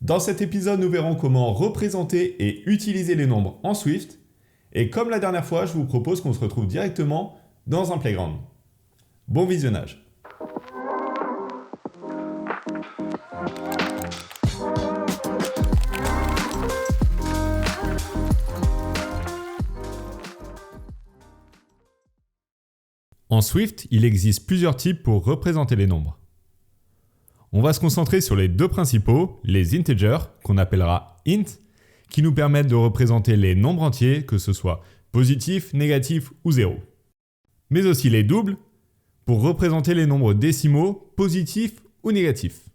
Dans cet épisode, nous verrons comment représenter et utiliser les nombres en Swift. Et comme la dernière fois, je vous propose qu'on se retrouve directement dans un playground. Bon visionnage. En Swift, il existe plusieurs types pour représenter les nombres. On va se concentrer sur les deux principaux, les integers, qu'on appellera int, qui nous permettent de représenter les nombres entiers, que ce soit positif, négatif ou 0. Mais aussi les doubles, pour représenter les nombres décimaux, positifs ou négatifs.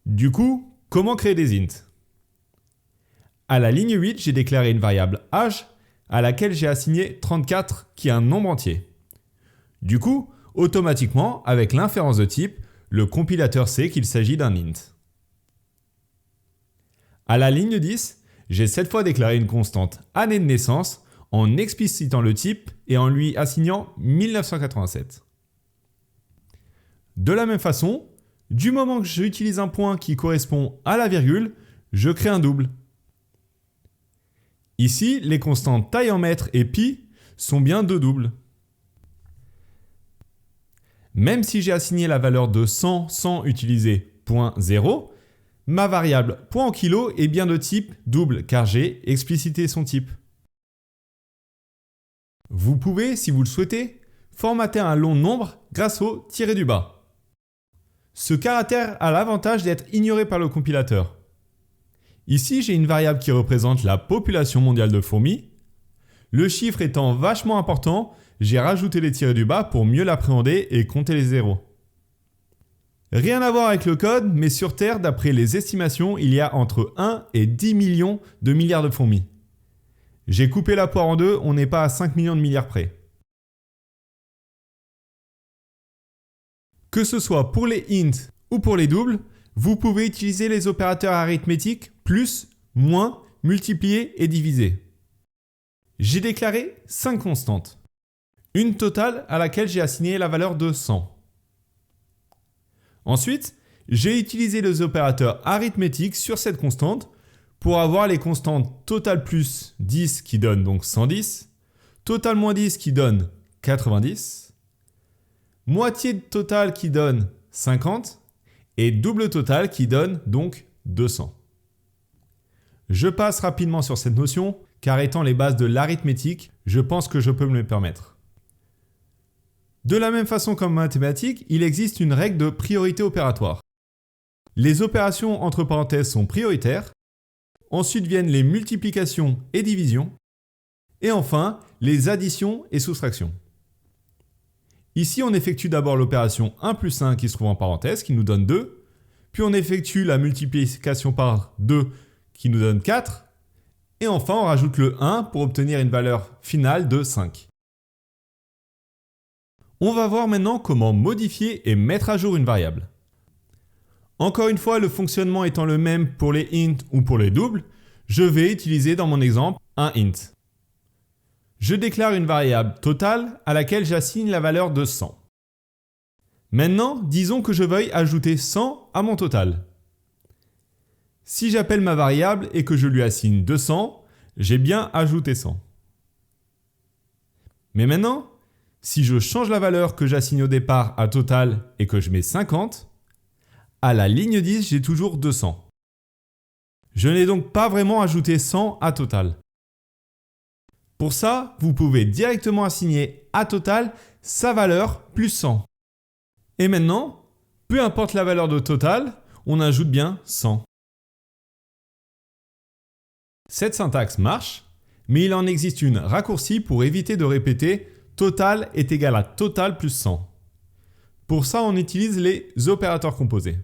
Du coup, comment créer des ints? À la ligne 8, j'ai déclaré une variable âge, à laquelle j'ai assigné 34, qui est un nombre entier. Du coup, automatiquement, avec l'inférence de type, le compilateur sait qu'il s'agit d'un int. À la ligne 10, j'ai cette fois déclaré une constante année de naissance en explicitant le type et en lui assignant 1987. De la même façon, du moment que j'utilise un point qui correspond à la virgule, je crée un double. Ici, les constantes taille en mètres et pi sont bien deux doubles. Même si j'ai assigné la valeur de 100 sans utiliser .0, ma variable point en kilo est bien de type double car j'ai explicité son type. Vous pouvez, si vous le souhaitez, formater un long nombre grâce au tiré du bas. Ce caractère a l'avantage d'être ignoré par le compilateur. Ici, j'ai une variable qui représente la population mondiale de fourmis. Le chiffre étant vachement important, j'ai rajouté les tirés du bas pour mieux l'appréhender et compter les zéros. Rien à voir avec le code, mais sur Terre, d'après les estimations, il y a entre 1 et 10 millions de milliards de fourmis. J'ai coupé la poire en deux, on n'est pas à 5 millions de milliards près. Que ce soit pour les int ou pour les doubles, vous pouvez utiliser les opérateurs arithmétiques plus, moins, multiplier et diviser. J'ai déclaré 5 constantes. Une totale à laquelle j'ai assigné la valeur de 100. Ensuite, j'ai utilisé les opérateurs arithmétiques sur cette constante pour avoir les constantes total plus 10 qui donne donc 110, total moins 10 qui donne 90, moitié de total qui donne 50 et double total qui donne donc 200. Je passe rapidement sur cette notion car étant les bases de l'arithmétique, je pense que je peux me le permettre. De la même façon qu'en mathématiques, il existe une règle de priorité opératoire. Les opérations entre parenthèses sont prioritaires, ensuite viennent les multiplications et divisions, et enfin les additions et soustractions. Ici, on effectue d'abord l'opération 1 plus 1 qui se trouve en parenthèse, qui nous donne 2, puis on effectue la multiplication par 2 qui nous donne 4, et enfin on rajoute le 1 pour obtenir une valeur finale de 5. On va voir maintenant comment modifier et mettre à jour une variable. Encore une fois, le fonctionnement étant le même pour les int ou pour les doubles, je vais utiliser dans mon exemple un int. Je déclare une variable totale à laquelle j'assigne la valeur de 100. Maintenant, disons que je veuille ajouter 100 à mon total. Si j'appelle ma variable et que je lui assigne 200, j'ai bien ajouté 100. Mais maintenant, si je change la valeur que j'assigne au départ à total et que je mets 50, à la ligne 10, j'ai toujours 200. Je n'ai donc pas vraiment ajouté 100 à total. Pour ça, vous pouvez directement assigner à total sa valeur plus 100. Et maintenant, peu importe la valeur de total, on ajoute bien 100. Cette syntaxe marche, mais il en existe une raccourcie pour éviter de répéter total est égal à total plus 100. Pour ça, on utilise les opérateurs composés.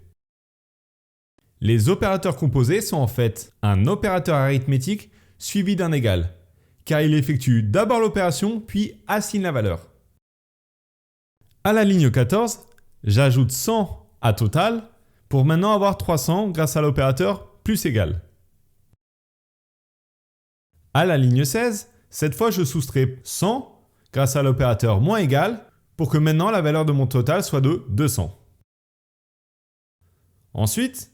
Les opérateurs composés sont en fait un opérateur arithmétique suivi d'un égal, car il effectue d'abord l'opération puis assigne la valeur. À la ligne 14, j'ajoute 100 à total pour maintenant avoir 300 grâce à l'opérateur plus égal. À la ligne 16, cette fois je soustrais 100 grâce à l'opérateur moins égal pour que maintenant la valeur de mon total soit de 200. Ensuite,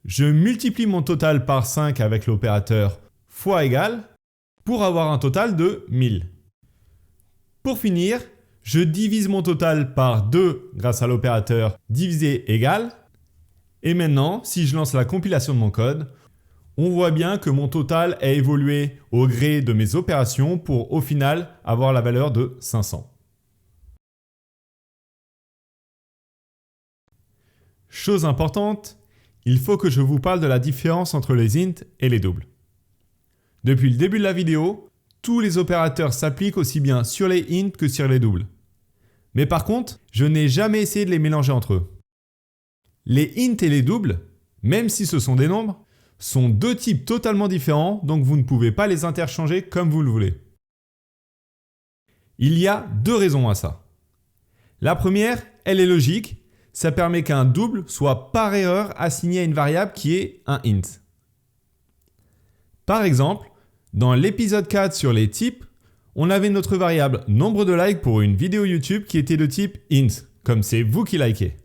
Je multiplie mon total par 5 avec l'opérateur fois égal pour avoir un total de 1000. Pour finir, je divise mon total par 2 grâce à l'opérateur diviser égal. Et maintenant, si je lance la compilation de mon code, on voit bien que mon total a évolué au gré de mes opérations pour au final avoir la valeur de 500. Chose importante, il faut que je vous parle de la différence entre les int et les doubles. Depuis le début de la vidéo, tous les opérateurs s'appliquent aussi bien sur les int que sur les doubles. Mais par contre, je n'ai jamais essayé de les mélanger entre eux. Les int et les doubles, même si ce sont des nombres, sont deux types totalement différents, donc vous ne pouvez pas les interchanger comme vous le voulez. Il y a deux raisons à ça. La première, elle est logique, ça permet qu'un double soit par erreur assigné à une variable qui est un int. Par exemple, dans l'épisode 4 sur les types, on avait notre variable nombre de likes pour une vidéo YouTube qui était de type int, comme c'est vous qui likez.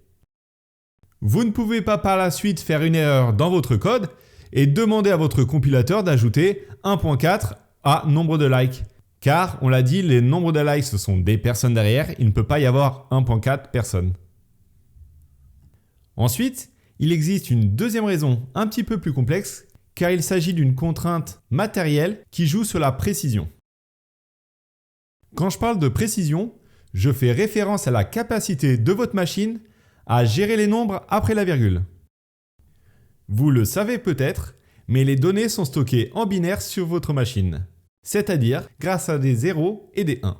Vous ne pouvez pas par la suite faire une erreur dans votre code et demander à votre compilateur d'ajouter 1.4 à nombre de likes. Car, on l'a dit, les nombres de likes, ce sont des personnes derrière, il ne peut pas y avoir 1.4 personnes. Ensuite, il existe une deuxième raison un petit peu plus complexe, car il s'agit d'une contrainte matérielle qui joue sur la précision. Quand je parle de précision, je fais référence à la capacité de votre machine à gérer les nombres après la virgule. Vous le savez peut-être, mais les données sont stockées en binaire sur votre machine, c'est-à-dire grâce à des 0 et des 1.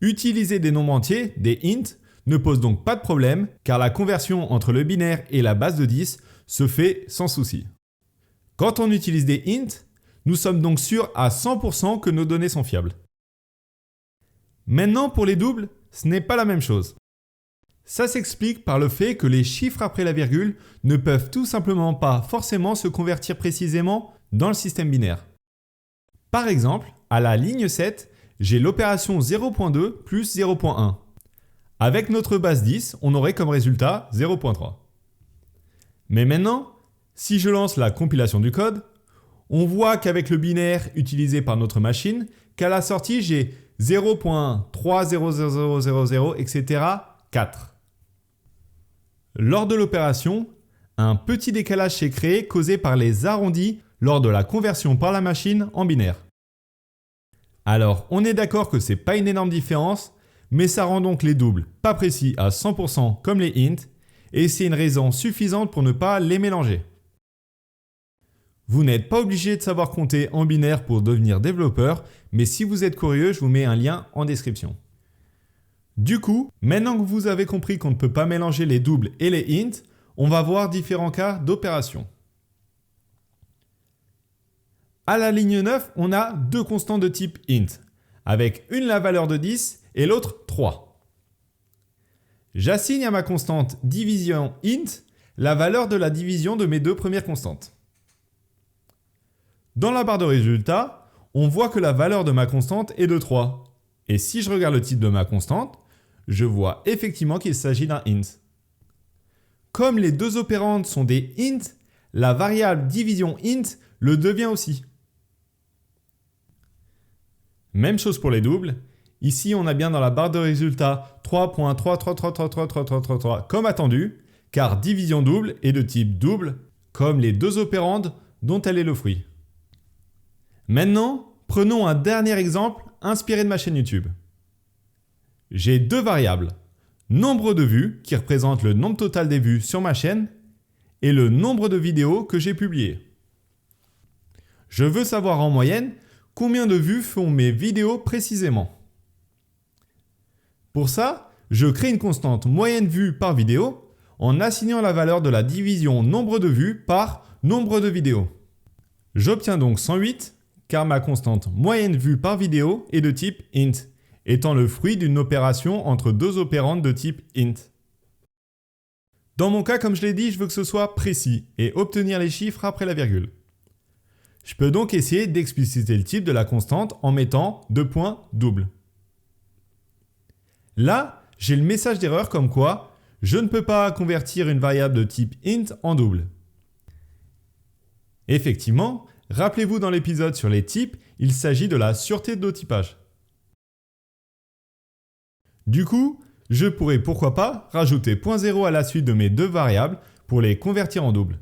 Utiliser des nombres entiers, des int, ne pose donc pas de problème, car la conversion entre le binaire et la base de 10 se fait sans souci. Quand on utilise des int, nous sommes donc sûrs à 100% que nos données sont fiables. Maintenant, pour les doubles, ce n'est pas la même chose. Ça s'explique par le fait que les chiffres après la virgule ne peuvent tout simplement pas forcément se convertir précisément dans le système binaire. Par exemple, à la ligne 7, j'ai l'opération 0.2 plus 0.1. Avec notre base 10, on aurait comme résultat 0.3. Mais maintenant, si je lance la compilation du code, on voit qu'avec le binaire utilisé par notre machine, qu'à la sortie, j'ai 0.300000, etc. 4. Lors de l'opération, un petit décalage s'est créé causé par les arrondis lors de la conversion par la machine en binaire. Alors, on est d'accord que ce n'est pas une énorme différence, mais ça rend donc les doubles pas précis à 100% comme les int, et c'est une raison suffisante pour ne pas les mélanger. Vous n'êtes pas obligé de savoir compter en binaire pour devenir développeur, mais si vous êtes curieux, je vous mets un lien en description. Du coup, maintenant que vous avez compris qu'on ne peut pas mélanger les doubles et les int, on va voir différents cas d'opération. À la ligne 9, on a deux constantes de type int, avec une la valeur de 10 et l'autre 3. J'assigne à ma constante division int la valeur de la division de mes deux premières constantes. Dans la barre de résultats, on voit que la valeur de ma constante est de 3. Et si je regarde le titre de ma constante, je vois effectivement qu'il s'agit d'un int. Comme les deux opérandes sont des int, la variable division int le devient aussi. Même chose pour les doubles. Ici, on a bien dans la barre de résultats 3.333333333 comme attendu, car division double est de type double, comme les deux opérandes dont elle est le fruit. Maintenant, prenons un dernier exemple inspiré de ma chaîne YouTube. J'ai deux variables, nombre de vues qui représente le nombre total des vues sur ma chaîne et le nombre de vidéos que j'ai publiées. Je veux savoir en moyenne combien de vues font mes vidéos précisément. Pour ça, je crée une constante moyenne vue par vidéo en assignant la valeur de la division nombre de vues par nombre de vidéos. J'obtiens donc 108 car ma constante moyenne vue par vidéo est de type int, étant le fruit d'une opération entre deux opérandes de type int. Dans mon cas, comme je l'ai dit, je veux que ce soit précis et obtenir les chiffres après la virgule. Je peux donc essayer d'expliciter le type de la constante en mettant deux points doubles. Là, j'ai le message d'erreur comme quoi je ne peux pas convertir une variable de type int en double. Effectivement, rappelez-vous dans l'épisode sur les types, il s'agit de la sûreté d'autotypage. Du coup, je pourrais pourquoi pas rajouter .0 à la suite de mes deux variables pour les convertir en double.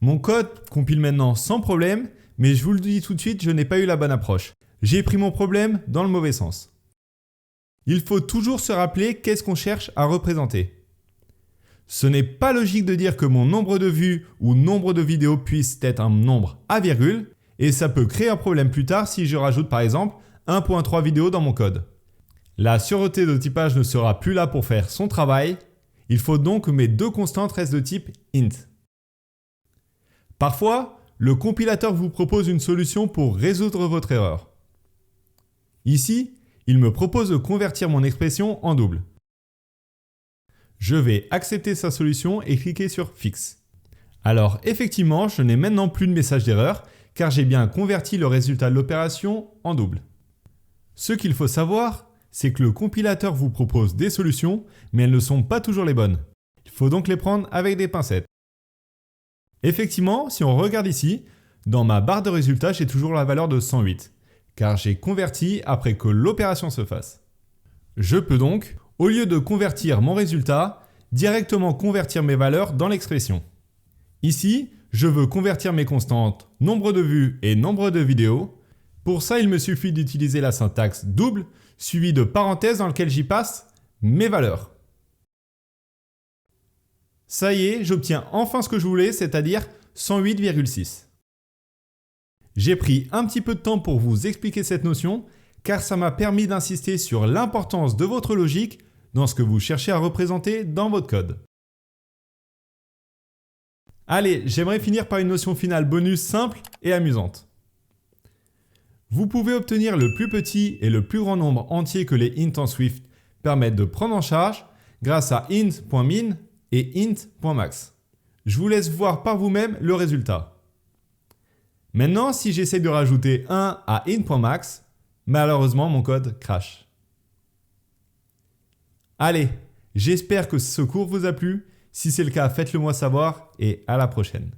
Mon code compile maintenant sans problème, mais je vous le dis tout de suite, je n'ai pas eu la bonne approche. J'ai pris mon problème dans le mauvais sens. Il faut toujours se rappeler qu'est-ce qu'on cherche à représenter. Ce n'est pas logique de dire que mon nombre de vues ou nombre de vidéos puisse être un nombre à virgule, et ça peut créer un problème plus tard si je rajoute par exemple 1.3 vidéos dans mon code. La sûreté de typage ne sera plus là pour faire son travail, il faut donc que mes deux constantes restent de type int. Parfois, le compilateur vous propose une solution pour résoudre votre erreur. Ici, il me propose de convertir mon expression en double. Je vais accepter sa solution et cliquer sur Fix. Alors effectivement, je n'ai maintenant plus de message d'erreur car j'ai bien converti le résultat de l'opération en double. Ce qu'il faut savoir, c'est que le compilateur vous propose des solutions, mais elles ne sont pas toujours les bonnes. Il faut donc les prendre avec des pincettes. Effectivement, si on regarde ici, dans ma barre de résultats, j'ai toujours la valeur de 108, car j'ai converti après que l'opération se fasse. Je peux donc, au lieu de convertir mon résultat, directement convertir mes valeurs dans l'expression. Ici, je veux convertir mes constantes nombre de vues et nombre de vidéos. Pour ça, il me suffit d'utiliser la syntaxe double, suivie de parenthèses dans lesquelles j'y passe mes valeurs. Ça y est, j'obtiens enfin ce que je voulais, c'est-à-dire 108,6. J'ai pris un petit peu de temps pour vous expliquer cette notion, car ça m'a permis d'insister sur l'importance de votre logique dans ce que vous cherchez à représenter dans votre code. Allez, j'aimerais finir par une notion finale bonus simple et amusante. Vous pouvez obtenir le plus petit et le plus grand nombre entier que les int en Swift permettent de prendre en charge grâce à int.min et int.max. Je vous laisse voir par vous-même le résultat. Maintenant, si j'essaie de rajouter 1 à int.max, malheureusement mon code crash. Allez, j'espère que ce cours vous a plu. Si c'est le cas, faites-le moi savoir et à la prochaine.